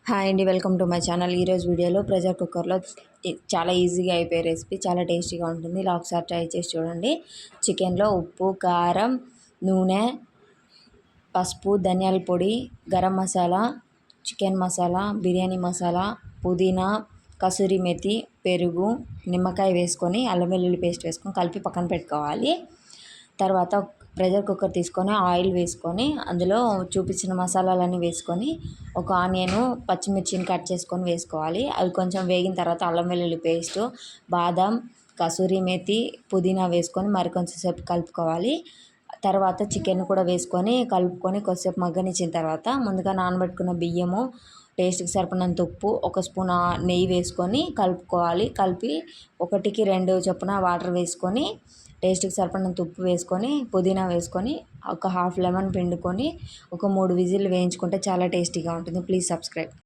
Hi అండి, welcome to my channel. ఈరోజు వీడియోలో ప్రెషర్ కుక్కర్లో చాలా ఈజీగా అయిపోయే రెసిపీ, చాలా టేస్టీగా ఉంటుంది. ఇలా ఒకసారి ట్రై చేసి చూడండి. చికెన్లో ఉప్పు, కారం, నూనె, పసుపు, ధనియాల పొడి, గరం మసాలా, చికెన్ మసాలా, బిర్యానీ మసాలా, పుదీనా, కసూరి మెతి, పెరుగు, నిమ్మకాయ వేసుకొని అల్లం వెల్లుల్లి పేస్ట్ వేసుకొని కలిపి పక్కన పెట్టుకోవాలి. తర్వాత ప్రెషర్ కుక్కర్ తీసుకొని ఆయిల్ వేసుకొని అందులో చూపించిన మసాలాలన్నీ వేసుకొని ఒక ఆనియను, పచ్చిమిర్చిని కట్ చేసుకొని వేసుకోవాలి. అవి కొంచెం వేగిన తర్వాత అల్లం వెల్లుల్లి పేస్టు, బాదం, కసూరి మేతి, పుదీనా వేసుకొని మరి కొంచెం సేపు కలుపుకోవాలి. తర్వాత చికెన్ కూడా వేసుకొని కలుపుకొని కొద్దిసేపు మగ్గనిచ్చిన తర్వాత ముందుగా నానబెట్టుకున్న బియ్యము, టేస్ట్కి సరిపడినంత ఉప్పు, ఒక స్పూన్ నెయ్యి వేసుకొని కలుపుకోవాలి. కలిపి 1కి 2 చొప్పున వాటర్ వేసుకొని టేస్ట్కి సరిపడినంత ఉప్పు వేసుకొని పుదీనా వేసుకొని ఒక హాఫ్ లెమన్ పిండుకొని ఒక 3 విజిల్లు వేయించుకుంటే చాలా టేస్టీగా ఉంటుంది. Please subscribe.